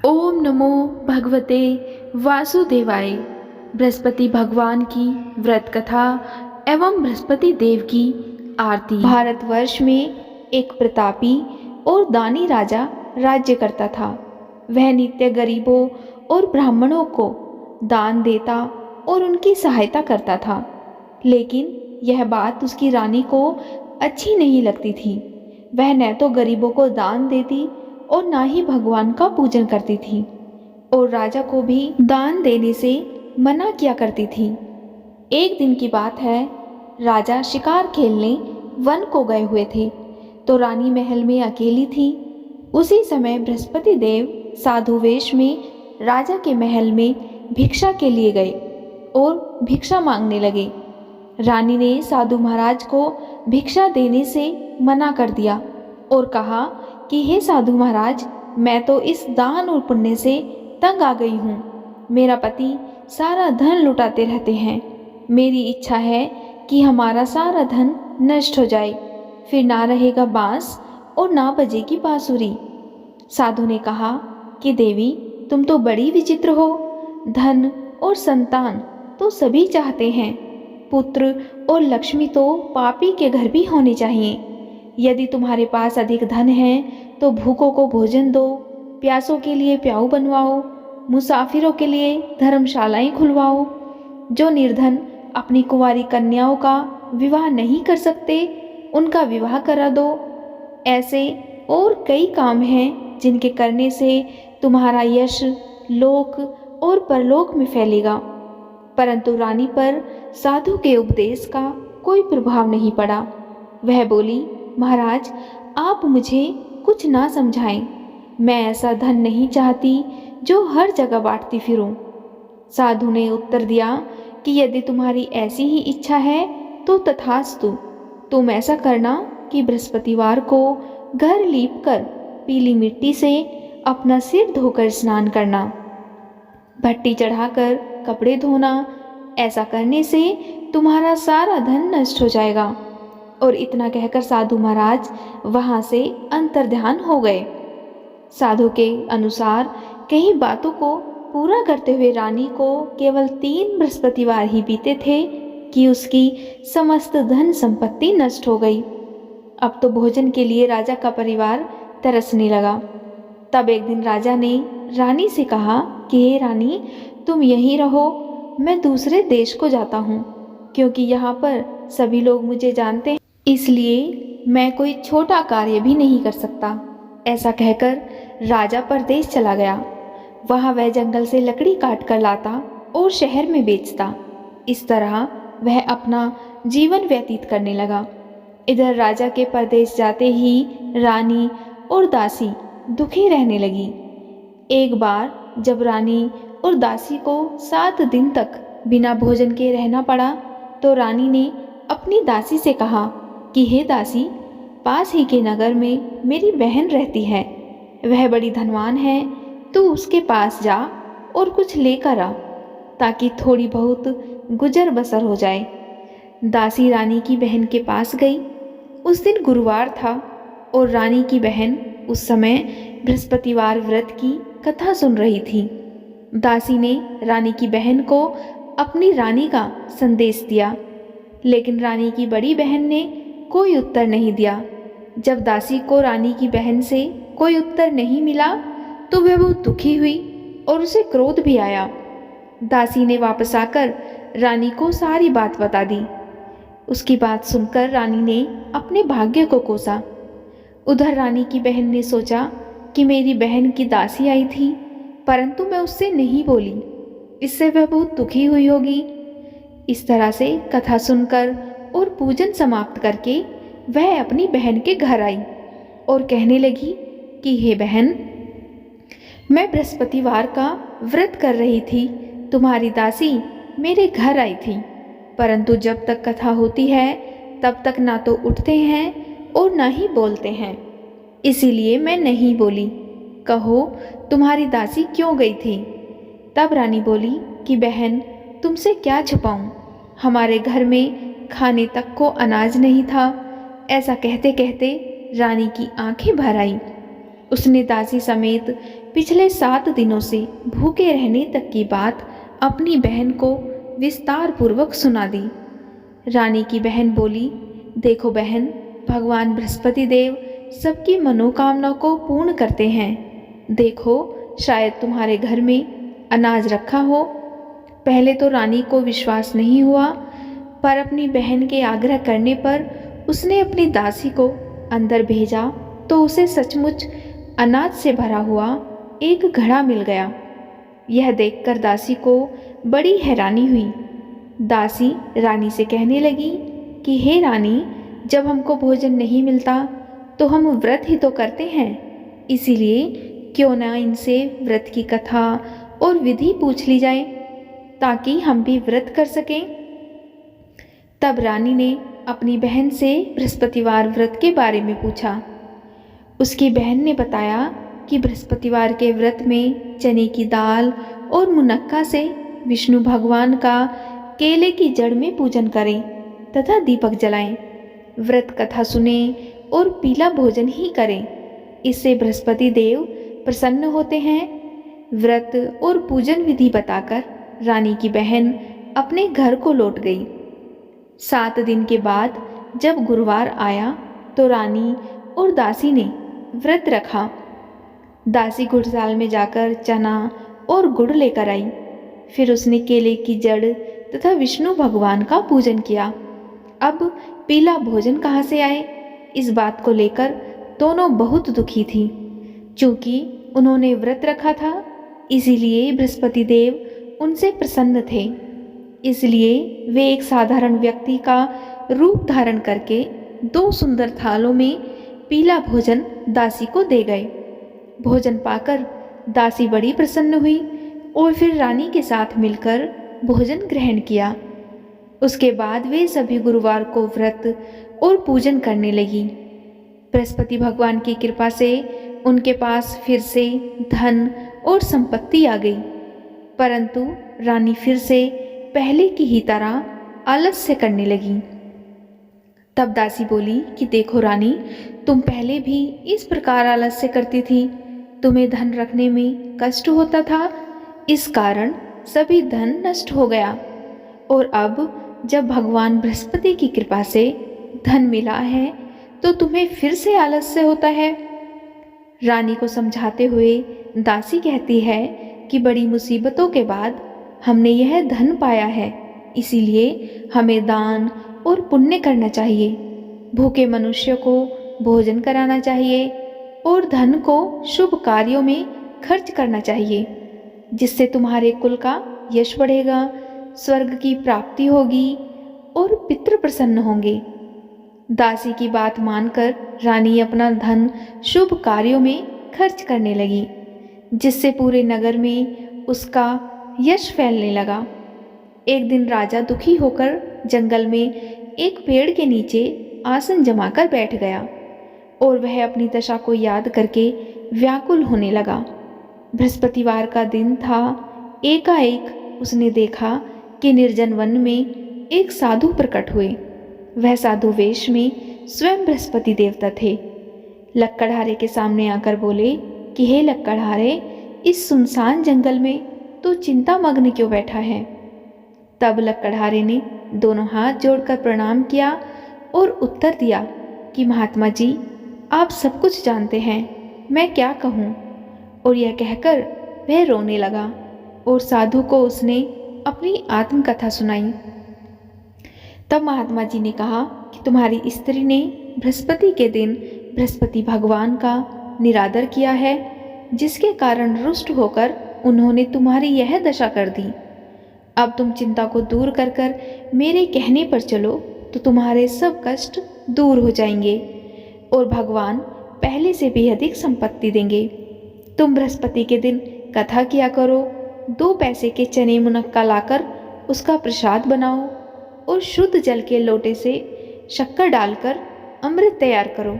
ओम नमो भगवते वासुदेवाय। बृहस्पति भगवान की व्रत कथा एवं बृहस्पति देव की आरती। भारतवर्ष में एक प्रतापी और दानी राजा राज्य करता था। वह नित्य गरीबों और ब्राह्मणों को दान देता और उनकी सहायता करता था, लेकिन यह बात उसकी रानी को अच्छी नहीं लगती थी। वह न तो गरीबों को दान देती और ना ही भगवान का पूजन करती थी, और राजा को भी दान देने से मना किया करती थी। एक दिन की बात है, राजा शिकार खेलने वन को गए हुए थे, तो रानी महल में अकेली थी। उसी समय बृहस्पति देव साधु वेश में राजा के महल में भिक्षा के लिए गए और भिक्षा मांगने लगे। रानी ने साधु महाराज को भिक्षा देने से मना कर दिया और कहा कि हे साधु महाराज, मैं तो इस दान और पुण्य से तंग आ गई हूँ। मेरा पति सारा धन लुटाते रहते हैं। मेरी इच्छा है कि हमारा सारा धन नष्ट हो जाए, फिर ना रहेगा बांस और ना बजेगी बांसुरी। साधु ने कहा कि देवी, तुम तो बड़ी विचित्र हो। धन और संतान तो सभी चाहते हैं, पुत्र और लक्ष्मी तो पापी के घर भी होने चाहिए। यदि तुम्हारे पास अधिक धन है तो भूखों को भोजन दो, प्यासों के लिए प्याऊ बनवाओ, मुसाफिरों के लिए धर्मशालाएं खुलवाओ। जो निर्धन अपनी कुंवारी कन्याओं का विवाह नहीं कर सकते, उनका विवाह करा दो। ऐसे और कई काम हैं जिनके करने से तुम्हारा यश लोक और परलोक में फैलेगा। परंतु रानी पर साधु के उपदेश का कोई प्रभाव नहीं पड़ा। वह बोली, महाराज, आप मुझे कुछ ना समझाएं। मैं ऐसा धन नहीं चाहती जो हर जगह बांटती फिरूं। साधु ने उत्तर दिया कि यदि तुम्हारी ऐसी ही इच्छा है तो तथास्तु। तुम ऐसा करना कि बृहस्पतिवार को घर लीपकर पीली मिट्टी से अपना सिर धोकर स्नान करना, भट्टी चढ़ाकर कपड़े धोना। ऐसा करने से तुम्हारा सारा धन नष्ट हो जाएगा। और इतना कहकर साधु महाराज वहाँ से अंतर्ध्यान हो गए। साधु के अनुसार कई बातों को पूरा करते हुए रानी को केवल 3 बृहस्पतिवार ही बीते थे कि उसकी समस्त धन संपत्ति नष्ट हो गई। अब तो भोजन के लिए राजा का परिवार तरसने लगा। तब एक दिन राजा ने रानी से कहा कि हे रानी, तुम यहीं रहो, मैं दूसरे देश को जाता हूँ, क्योंकि यहाँ पर सभी लोग मुझे जानते हैं, इसलिए मैं कोई छोटा कार्य भी नहीं कर सकता। ऐसा कहकर राजा परदेश चला गया। वहाँ वह जंगल से लकड़ी काट कर लाता और शहर में बेचता। इस तरह वह अपना जीवन व्यतीत करने लगा। इधर राजा के परदेश जाते ही रानी और दासी दुखी रहने लगी। एक बार जब रानी और दासी को 7 दिन तक बिना भोजन के रहना पड़ा, तो रानी ने अपनी दासी से कहा कि हे दासी, पास ही के नगर में मेरी बहन रहती है। वह बड़ी धनवान है, तू उसके पास जा और कुछ लेकर आ, ताकि थोड़ी बहुत गुजर बसर हो जाए। दासी रानी की बहन के पास गई। उस दिन गुरुवार था और रानी की बहन उस समय बृहस्पतिवार व्रत की कथा सुन रही थी। दासी ने रानी की बहन को अपनी रानी का संदेश दिया, लेकिन रानी की बड़ी बहन ने कोई उत्तर नहीं दिया। जब दासी को रानी की बहन से कोई उत्तर नहीं मिला तो वह बहुत दुखी हुई और उसे क्रोध भी आया। दासी ने वापस आकर रानी को सारी बात बता दी। उसकी बात सुनकर रानी ने अपने भाग्य को कोसा। उधर रानी की बहन ने सोचा कि मेरी बहन की दासी आई थी, परंतु मैं उससे नहीं बोली, इससे वह बहुत दुखी हुई होगी। इस तरह से कथा सुनकर और पूजन समाप्त करके वह अपनी बहन के घर आई और कहने लगी कि हे बहन, मैं बृहस्पतिवार का व्रत कर रही थी, तुम्हारी दासी मेरे घर आई थी, परंतु जब तक कथा होती है तब तक ना तो उठते हैं और ना ही बोलते हैं, इसीलिए मैं नहीं बोली। कहो, तुम्हारी दासी क्यों गई थी? तब रानी बोली कि बहन, तुमसे क्या छुपाऊं, हमारे घर में खाने तक को अनाज नहीं था। ऐसा कहते कहते रानी की आंखें भर आई। उसने दासी समेत पिछले 7 दिनों से भूखे रहने तक की बात अपनी बहन को विस्तार पूर्वक सुना दी। रानी की बहन बोली, देखो बहन, भगवान बृहस्पति देव सबकी मनोकामना को पूर्ण करते हैं। देखो, शायद तुम्हारे घर में अनाज रखा हो। पहले तो रानी को विश्वास नहीं हुआ, पर अपनी बहन के आग्रह करने पर उसने अपनी दासी को अंदर भेजा तो उसे सचमुच अनाज से भरा हुआ एक घड़ा मिल गया। यह देखकर दासी को बड़ी हैरानी हुई। दासी रानी से कहने लगी कि हे रानी, जब हमको भोजन नहीं मिलता तो हम व्रत ही तो करते हैं, इसीलिए क्यों ना इनसे व्रत की कथा और विधि पूछ ली जाए ताकि हम भी व्रत कर सकें। तब रानी ने अपनी बहन से बृहस्पतिवार व्रत के बारे में पूछा। उसकी बहन ने बताया कि बृहस्पतिवार के व्रत में चने की दाल और मुनक्का से विष्णु भगवान का केले की जड़ में पूजन करें तथा दीपक जलाएं, व्रत कथा सुने और पीला भोजन ही करें। इससे बृहस्पति देव प्रसन्न होते हैं। व्रत और पूजन विधि बताकर रानी की बहन अपने घर को लौट गई। 7 दिन के बाद जब गुरुवार आया तो रानी और दासी ने व्रत रखा। दासी गुड़साल में जाकर चना और गुड़ लेकर आई। फिर उसने केले की जड़ तथा विष्णु भगवान का पूजन किया। अब पीला भोजन कहाँ से आए, इस बात को लेकर दोनों बहुत दुखी थी। क्योंकि उन्होंने व्रत रखा था, इसीलिए बृहस्पति देव उनसे प्रसन्न थे। इसलिए वे एक साधारण व्यक्ति का रूप धारण करके 2 सुंदर थालों में पीला भोजन दासी को दे गए। भोजन पाकर दासी बड़ी प्रसन्न हुई और फिर रानी के साथ मिलकर भोजन ग्रहण किया। उसके बाद वे सभी गुरुवार को व्रत और पूजन करने लगी। बृहस्पति भगवान की कृपा से उनके पास फिर से धन और संपत्ति आ गई, परंतु रानी फिर से पहले की ही तरह आलस्य करने लगी। तब दासी बोली कि देखो रानी, तुम पहले भी इस प्रकार आलस्य करती थी। तुम्हें धन रखने में कष्ट होता था, इस कारण सभी धन नष्ट हो गया, और अब जब भगवान बृहस्पति की कृपा से धन मिला है तो तुम्हें फिर से आलस्य होता है। रानी को समझाते हुए दासी कहती है कि बड़ी मुसीबतों के बाद हमने यह धन पाया है, इसीलिए हमें दान और पुण्य करना चाहिए। भूखे मनुष्य को भोजन कराना चाहिए और धन को शुभ कार्यों में खर्च करना चाहिए, जिससे तुम्हारे कुल का यश बढ़ेगा, स्वर्ग की प्राप्ति होगी और पितृ प्रसन्न होंगे। दासी की बात मानकर रानी अपना धन शुभ कार्यों में खर्च करने लगी, जिससे पूरे नगर में उसका यश फैलने लगा। एक दिन राजा दुखी होकर जंगल में एक पेड़ के नीचे आसन जमाकर बैठ गया और वह अपनी दशा को याद करके व्याकुल होने लगा। बृहस्पतिवार का दिन था। एकाएक उसने देखा कि निर्जन वन में एक साधु प्रकट हुए। वह साधु वेश में स्वयं बृहस्पति देवता थे। लक्कड़हारे के सामने आकर बोले कि हे लक्कड़हारे, इस सुनसान जंगल में तू चिंता मग्न क्यों बैठा है। तब लक्कड़हारे ने दोनों हाथ जोड़कर प्रणाम किया और उत्तर दिया कि महात्मा जी, आप सब कुछ जानते हैं, मैं क्या कहूँ। और यह कहकर वह रोने लगा और साधु को उसने अपनी आत्मकथा सुनाई। तब महात्मा जी ने कहा कि तुम्हारी स्त्री ने बृहस्पति के दिन बृहस्पति भगवान का निरादर किया है, जिसके कारण रुष्ट होकर उन्होंने तुम्हारी यह दशा कर दी। अब तुम चिंता को दूर कर कर मेरे कहने पर चलो तो तुम्हारे सब कष्ट दूर हो जाएंगे और भगवान पहले से भी अधिक संपत्ति देंगे। तुम बृहस्पति के दिन कथा किया करो, 2 पैसे के चने मुनक्का लाकर उसका प्रसाद बनाओ और शुद्ध जल के लोटे से शक्कर डालकर अमृत तैयार करो।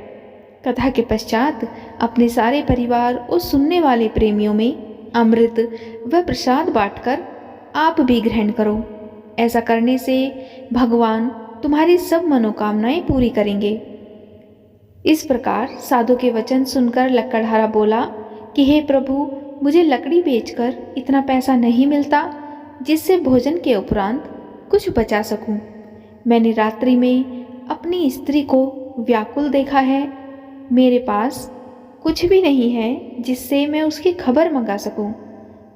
कथा के पश्चात अपने सारे परिवार और सुनने वाले प्रेमियों में अमृत व प्रसाद बांटकर आप भी ग्रहण करो। ऐसा करने से भगवान तुम्हारी सब मनोकामनाएं पूरी करेंगे। इस प्रकार साधु के वचन सुनकर लक्कड़हारा बोला कि हे प्रभु, मुझे लकड़ी बेचकर इतना पैसा नहीं मिलता जिससे भोजन के उपरांत कुछ बचा सकूं। मैंने रात्रि में अपनी स्त्री को व्याकुल देखा है। मेरे पास कुछ भी नहीं है जिससे मैं उसकी खबर मंगा सकूं।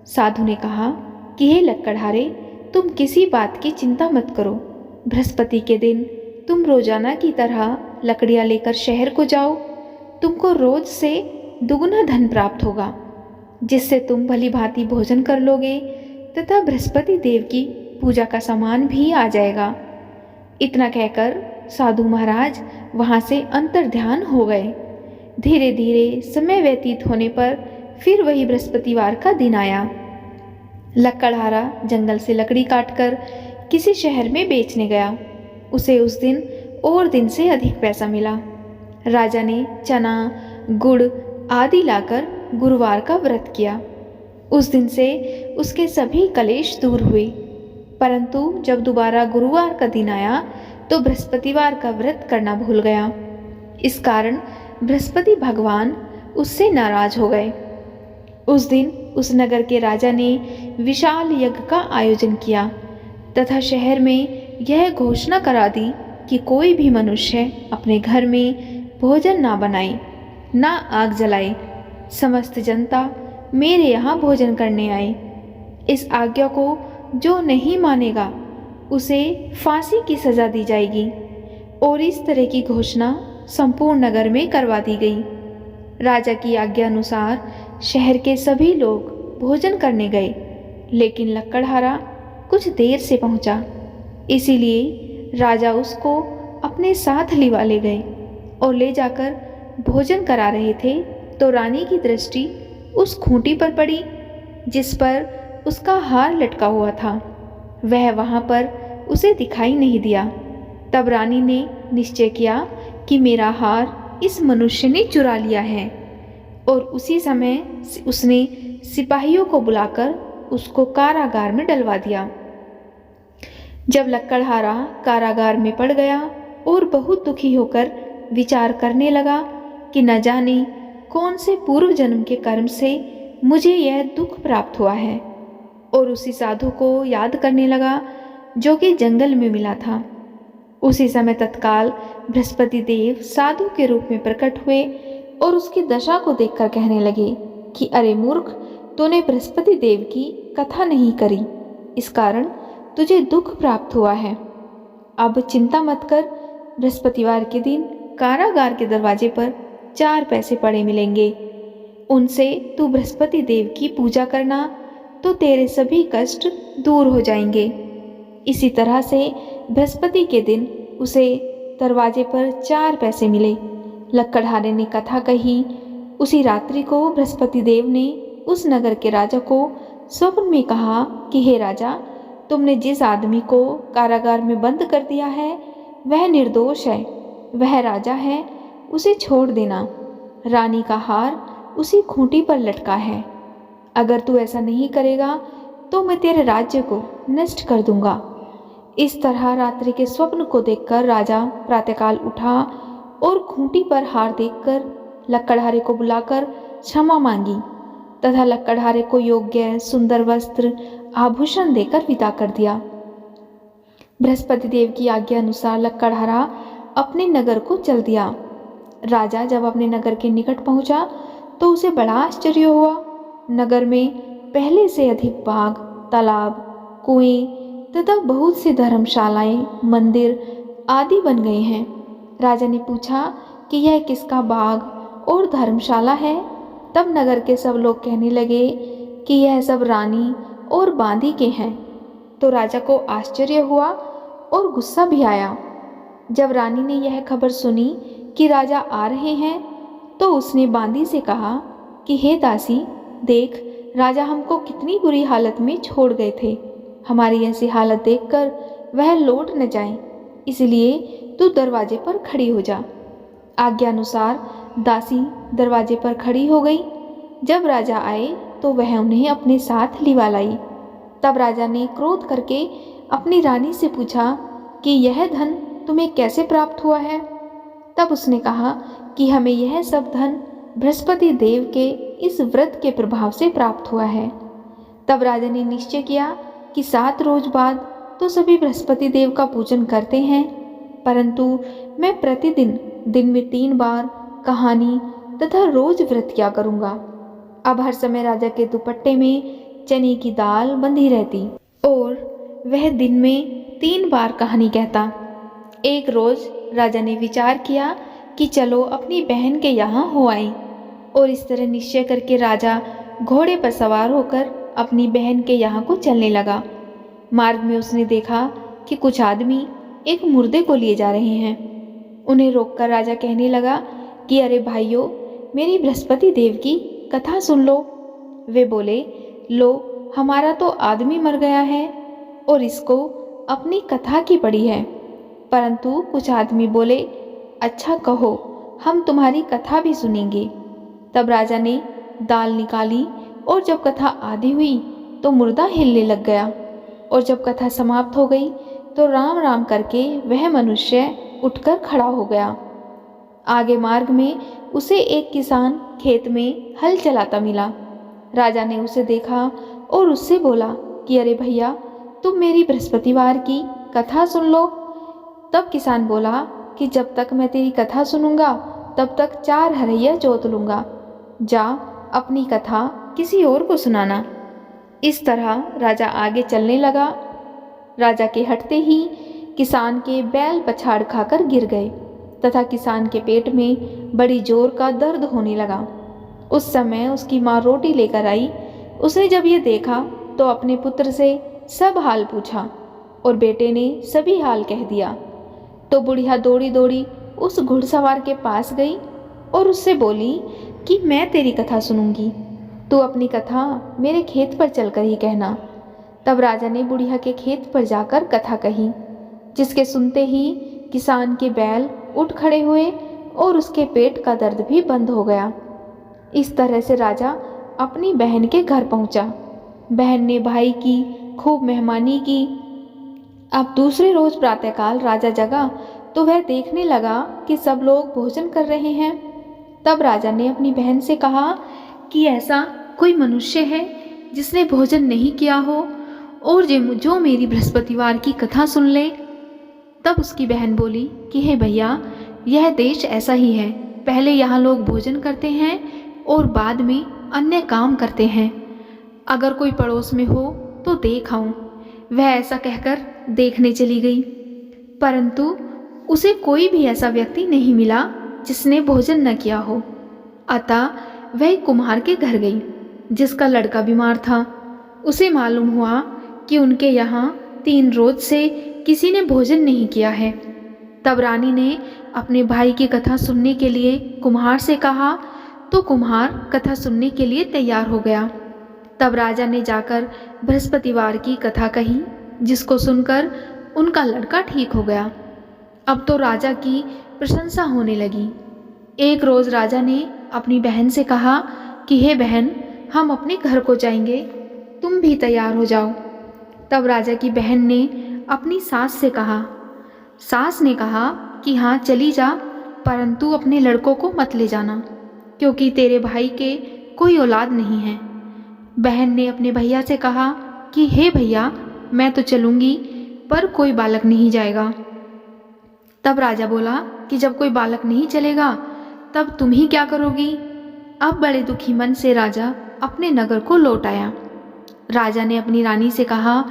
साधु ने कहा कि हे लक्कड़हारे, तुम किसी बात की चिंता मत करो। बृहस्पति के दिन तुम रोजाना की तरह लकड़ियाँ लेकर शहर को जाओ। तुमको रोज से दुगुना धन प्राप्त होगा, जिससे तुम भली भांति भोजन कर लोगे तथा बृहस्पति देव की पूजा का सामान भी आ जाएगा। इतना कहकर साधु महाराज वहाँ से अंतर्ध्यान हो गए। धीरे धीरे समय व्यतीत होने पर फिर वही बृहस्पतिवार का दिन आया। लक्कड़हारा जंगल से लकड़ी काटकर किसी शहर में बेचने गया। उसे उस दिन और दिन से अधिक पैसा मिला। राजा ने चना, गुड़ आदि लाकर गुरुवार का व्रत किया। उस दिन से उसके सभी कलेश दूर हुए। परंतु जब दोबारा गुरुवार का दिन आया तो बृहस्पतिवार का व्रत करना भूल गया। इस कारण बृहस्पति भगवान उससे नाराज हो गए। उस दिन उस नगर के राजा ने विशाल यज्ञ का आयोजन किया तथा शहर में यह घोषणा करा दी कि कोई भी मनुष्य अपने घर में भोजन ना बनाए, ना आग जलाए। समस्त जनता मेरे यहाँ भोजन करने आए। इस आज्ञा को जो नहीं मानेगा उसे फांसी की सजा दी जाएगी। और इस तरह की घोषणा संपूर्ण नगर में करवा दी गई। राजा की आज्ञा अनुसार शहर के सभी लोग भोजन करने गए, लेकिन लक्कड़हारा कुछ देर से पहुंचा। इसीलिए राजा उसको अपने साथ लिवा ले गए और ले जाकर भोजन करा रहे थे तो रानी की दृष्टि उस खूंटी पर पड़ी जिस पर उसका हार लटका हुआ था। वह वहाँ पर उसे दिखाई नहीं दिया। तब रानी ने निश्चय किया कि मेरा हार इस मनुष्य ने चुरा लिया है, और उसी समय उसने सिपाहियों को बुलाकर उसको कारागार में डलवा दिया। जब लक्कड़हारा कारागार में पड़ गया और बहुत दुखी होकर विचार करने लगा कि न जाने कौन से पूर्व जन्म के कर्म से मुझे यह दुख प्राप्त हुआ है, और उसी साधु को याद करने लगा जो कि जंगल में मिला था। उसी समय तत्काल बृहस्पति देव साधु के रूप में प्रकट हुए और उसकी दशा को देखकर कहने लगे कि अरे मूर्ख, तूने बृहस्पति देव की कथा नहीं करी, इस कारण तुझे दुख प्राप्त हुआ है। अब चिंता मत कर, बृहस्पतिवार के दिन कारागार के दरवाजे पर 4 पैसे पड़े मिलेंगे। उनसे तू बृहस्पति देव की पूजा करना तो तेरे सभी कष्ट दूर हो जाएंगे। इसी तरह से बृहस्पति के दिन उसे दरवाजे पर 4 पैसे मिले। लक्कड़हारे ने कथा कही। उसी रात्रि को बृहस्पति देव ने उस नगर के राजा को स्वप्न में कहा कि हे राजा, तुमने जिस आदमी को कारागार में बंद कर दिया है वह निर्दोष है, वह राजा है, उसे छोड़ देना। रानी का हार उसी खूंटी पर लटका है। अगर तू ऐसा नहीं करेगा तो मैं तेरे राज्य को नष्ट कर दूंगा। इस तरह रात्रि के स्वप्न को देखकर राजा प्रातःकाल उठा और खूंटी पर हार देखकर लक्कड़हारे को बुलाकर क्षमा मांगी तथा लक्कड़हारे को योग्य सुंदर वस्त्र आभूषण देकर विदा कर दिया। बृहस्पति देव की आज्ञा अनुसार लक्कड़हारा अपने नगर को चल दिया। राजा जब अपने नगर के निकट पहुंचा तो उसे बड़ा आश्चर्य हुआ। नगर में पहले से अधिक बाग, तालाब, कुएं तथा बहुत सी धर्मशालाएं, मंदिर आदि बन गए हैं। राजा ने पूछा कि यह किसका बाग और धर्मशाला है। तब नगर के सब लोग कहने लगे कि यह सब रानी और बांदी के हैं। तो राजा को आश्चर्य हुआ और गुस्सा भी आया। जब रानी ने यह खबर सुनी कि राजा आ रहे हैं तो उसने बांदी से कहा कि हे दासी, देख, राजा हमको कितनी बुरी हालत में छोड़ गए थे। हमारी ऐसी हालत देखकर वह लौट न जाए, इसलिए तू दरवाजे पर खड़ी हो जा। आज्ञा अनुसार दासी दरवाजे पर खड़ी हो गई। जब राजा आए तो वह उन्हें अपने साथ लिवा लाई। तब राजा ने क्रोध करके अपनी रानी से पूछा कि यह धन तुम्हें कैसे प्राप्त हुआ है। तब उसने कहा कि हमें यह सब धन बृहस्पति देव के इस व्रत के प्रभाव से प्राप्त हुआ है। तब राजा ने निश्चय किया कि 7 रोज बाद तो सभी बृहस्पति देव का पूजन करते हैं, परंतु मैं प्रतिदिन दिन में 3 बार कहानी तथा रोज व्रत किया करूँगा। अब हर समय राजा के दुपट्टे में चने की दाल बंधी रहती और वह दिन में 3 बार कहानी कहता। एक रोज राजा ने विचार किया कि चलो अपनी बहन के यहाँ हो आए, और इस तरह निश्चय करके राजा घोड़े पर सवार होकर अपनी बहन के यहाँ को चलने लगा। मार्ग में उसने देखा कि कुछ आदमी एक मुर्दे को लिए जा रहे हैं। उन्हें रोककर राजा कहने लगा कि अरे भाइयों, मेरी बृहस्पति देव की कथा सुन लो। वे बोले, लो, हमारा तो आदमी मर गया है और इसको अपनी कथा की पड़ी है। परंतु कुछ आदमी बोले, अच्छा कहो, हम तुम्हारी कथा भी सुनेंगे। तब राजा ने दाल निकाली और जब कथा आधी हुई तो मुर्दा हिलने लग गया, और जब कथा समाप्त हो गई तो राम राम करके वह मनुष्य उठकर खड़ा हो गया। आगे मार्ग में उसे एक किसान खेत में हल चलाता मिला। राजा ने उसे देखा और उससे बोला कि अरे भैया, तुम मेरी बृहस्पतिवार की कथा सुन लो। तब किसान बोला कि जब तक मैं तेरी कथा सुनूंगा तब तक 4 हरैया जोत लूँगा। जा, अपनी कथा किसी और को सुनाना। इस तरह राजा आगे चलने लगा। राजा के हटते ही किसान के बैल पछाड़ खाकर गिर गए तथा किसान के पेट में बड़ी जोर का दर्द होने लगा। उस समय उसकी माँ रोटी लेकर आई। उसने जब ये देखा तो अपने पुत्र से सब हाल पूछा और बेटे ने सभी हाल कह दिया। तो बुढ़िया दौड़ी दौड़ी उस घुड़सवार के पास गई और उससे बोली कि मैं तेरी कथा सुनूंगी, तू अपनी कथा मेरे खेत पर चलकर ही कहना। तब राजा ने बुढ़िया के खेत पर जाकर कथा कही, जिसके सुनते ही किसान के बैल उठ खड़े हुए और उसके पेट का दर्द भी बंद हो गया। इस तरह से राजा अपनी बहन के घर पहुंचा। बहन ने भाई की खूब मेहमानी की। अब दूसरे रोज प्रातःकाल राजा जगा तो वह देखने लगा कि सब लोग भोजन कर रहे हैं। तब राजा ने अपनी बहन से कहा कि ऐसा कोई मनुष्य है जिसने भोजन नहीं किया हो और जो मेरी बृहस्पतिवार की कथा सुन ले। तब उसकी बहन बोली कि हे भैया, यह देश ऐसा ही है, पहले यहाँ लोग भोजन करते हैं और बाद में अन्य काम करते हैं। अगर कोई पड़ोस में हो तो देख आऊं। वह ऐसा कहकर देखने चली गई, परंतु उसे कोई भी ऐसा व्यक्ति नहीं मिला जिसने भोजन न किया हो। अतः वह एक कुम्हार के घर गई जिसका लड़का बीमार था। उसे मालूम हुआ कि उनके यहाँ 3 रोज से किसी ने भोजन नहीं किया है। तब रानी ने अपने भाई की कथा सुनने के लिए कुम्हार से कहा तो कुम्हार कथा सुनने के लिए तैयार हो गया। तब राजा ने जाकर बृहस्पतिवार की कथा कही, जिसको सुनकर उनका लड़का ठीक हो गया। अब तो राजा की प्रशंसा होने लगी। एक रोज राजा ने अपनी बहन से कहा कि हे बहन, हम अपने घर को जाएंगे, तुम भी तैयार हो जाओ। तब राजा की बहन ने अपनी सास से कहा। सास ने कहा कि हाँ चली जा, परंतु अपने लड़कों को मत ले जाना, क्योंकि तेरे भाई के कोई औलाद नहीं है। बहन ने अपने भैया से कहा कि हे भैया, मैं तो चलूँगी, पर कोई बालक नहीं जाएगा। तब राजा बोला कि जब कोई बालक नहीं चलेगा तब तुम ही क्या करोगी। अब बड़े दुखी मन से राजा अपने नगर को लौट आया। राजा ने अपनी रानी से कहा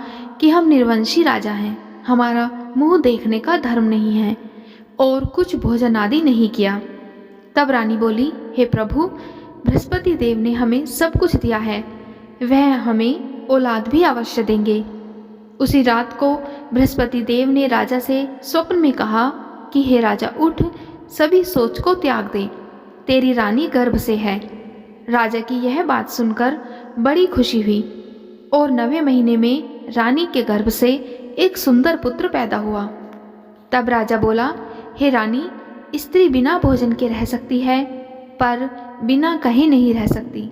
कि हम निर्वंशी राजा हैं, हमारा मुंह देखने का धर्म नहीं है और कुछ भोजन आदि नहीं किया। तब रानी बोली, हे प्रभु, बृहस्पति देव ने हमें सब कुछ दिया है, वह हमें औलाद भी अवश्य देंगे। उसी रात को बृहस्पति देव ने राजा से स्वप्न में कहा कि हे राजा, उठ, सभी सोच को त्याग दे, तेरी रानी गर्भ से है। राजा की यह बात सुनकर बड़ी खुशी हुई और 9वें महीने में रानी के गर्भ से एक सुंदर पुत्र पैदा हुआ। तब राजा बोला, हे रानी, स्त्री बिना भोजन के रह सकती है, पर बिना कहीं नहीं रह सकती।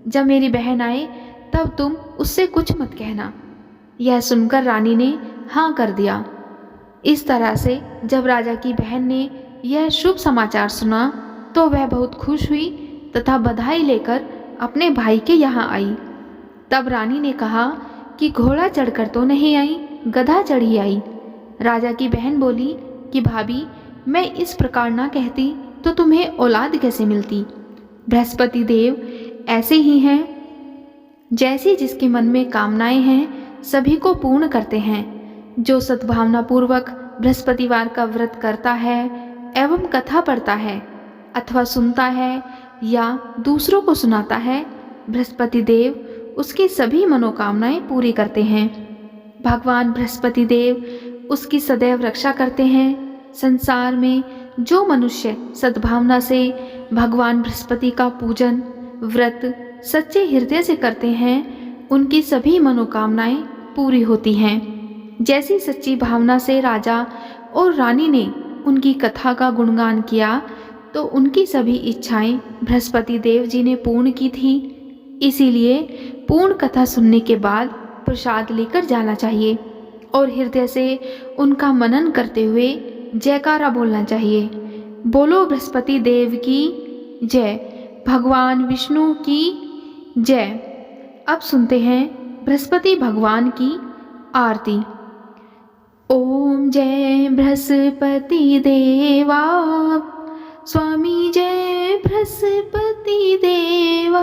जब मेरी बहन आए तब तुम उससे कुछ मत कहना। यह सुनकर रानी ने हाँ कर दिया। इस तरह से जब राजा की बहन ने यह शुभ समाचार सुना तो वह बहुत खुश हुई तथा बधाई लेकर अपने भाई के यहाँ आई। तब रानी ने कहा कि घोड़ा चढ़कर तो नहीं आई, गधा चढ़ी आई। राजा की बहन बोली कि भाभी, मैं इस प्रकार ना कहती तो तुम्हें औलाद कैसे मिलती। बृहस्पति देव ऐसे ही हैं, जैसी जिसके मन में कामनाएं हैं सभी को पूर्ण करते हैं। जो सद्भावना पूर्वक बृहस्पतिवार का व्रत करता है एवं कथा पढ़ता है अथवा सुनता है या दूसरों को सुनाता है, बृहस्पति देव उसकी सभी मनोकामनाएं पूरी करते हैं। भगवान बृहस्पति देव उसकी सदैव रक्षा करते हैं। संसार में जो मनुष्य सद्भावना से भगवान बृहस्पति का पूजन व्रत सच्चे हृदय से करते हैं, उनकी सभी मनोकामनाएं पूरी होती हैं। जैसी सच्ची भावना से राजा और रानी ने उनकी कथा का गुणगान किया तो उनकी सभी इच्छाएं बृहस्पति देव जी ने पूर्ण की थी। इसीलिए पूर्ण कथा सुनने के बाद प्रसाद लेकर जाना चाहिए और हृदय से उनका मनन करते हुए जयकारा बोलना चाहिए। बोलो बृहस्पति देव की जय, भगवान विष्णु की जय। अब सुनते हैं बृहस्पति भगवान की आरती। ओम जय बृहस्पति देवा, स्वामी जय बृहस्पति देवा।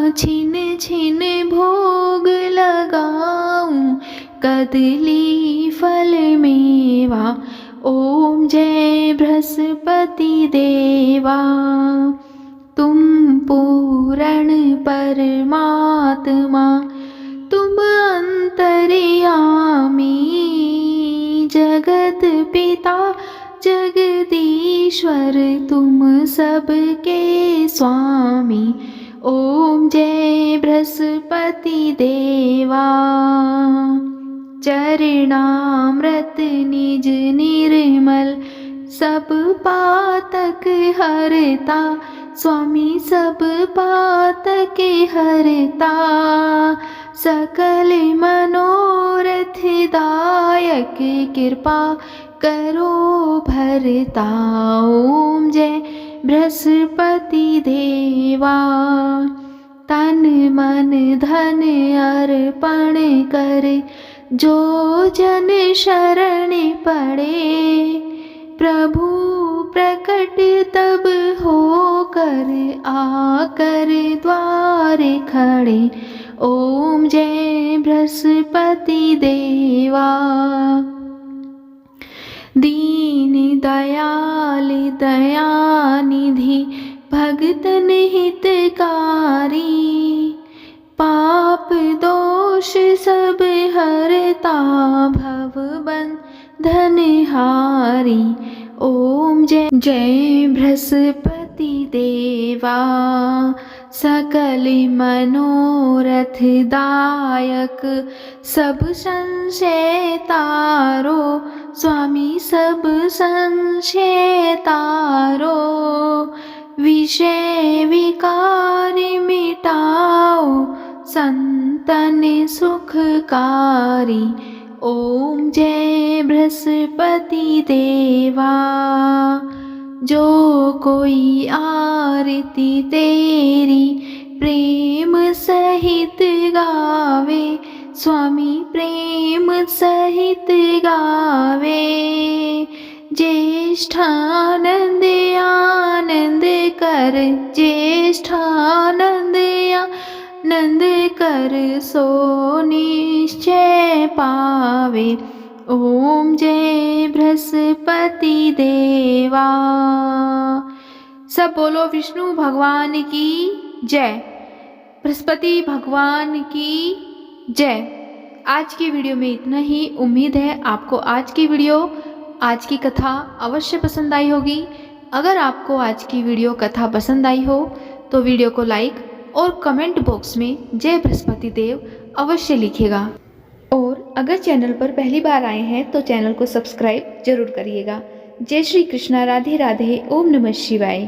छिन छिन भोग लगाऊं, कदली फल मेवा। ओम जय बृहस्पति देवा, तुम पूर्ण परमात्मा, तुम अंतर्यामी। जगत पिता जगदीश्वर, तुम सबके स्वामी। ओम जय बृहस्पति देवा। चरणामृत निज निर्मल, सब पातक हरता। स्वामी सब पातक हरता, सकल मनोरथ दायक। कृपा करो भरता। ओम जय बृहस्पति देवा। तन मन धन अर्पण कर, जो जन शरण पड़े। प्रभु प्रकट तब होकर, आकर द्वार खड़े। ओम जय बृहस्पति देवा। दीन दयाल दयानिधि, भगतन हितकारी। पाप दोष सब हरता, भव बंधन हारी। ओम जय जय बृहस्पति देवा। सकल मनोरथ दायक, सब संशय तारो। स्वामी सब संशय तारो। विषय विकार मिटाओ, संतन सुखकारी। ओम जय बृहस्पति देवा। जो कोई आरती तेरी प्रेम सहित गावे। स्वामी प्रेम सहित गावे। ज्येष्ठानंद आनंद कर, ज्येष्ठानंद आनंद कर। सो निश्चय पावे। ओम जय बृहस्पति देवा। सब बोलो विष्णु भगवान की जय, बृहस्पति भगवान की जय। आज की वीडियो में इतना ही। उम्मीद है आपको आज की वीडियो, आज की कथा अवश्य पसंद आई होगी। अगर आपको आज की वीडियो कथा पसंद आई हो तो वीडियो को लाइक और कमेंट बॉक्स में जय बृहस्पति देव अवश्य लिखिएगा। और अगर चैनल पर पहली बार आए हैं तो चैनल को सब्सक्राइब जरूर करिएगा। जय श्री कृष्णा, राधे राधे, ओम नमः शिवाय।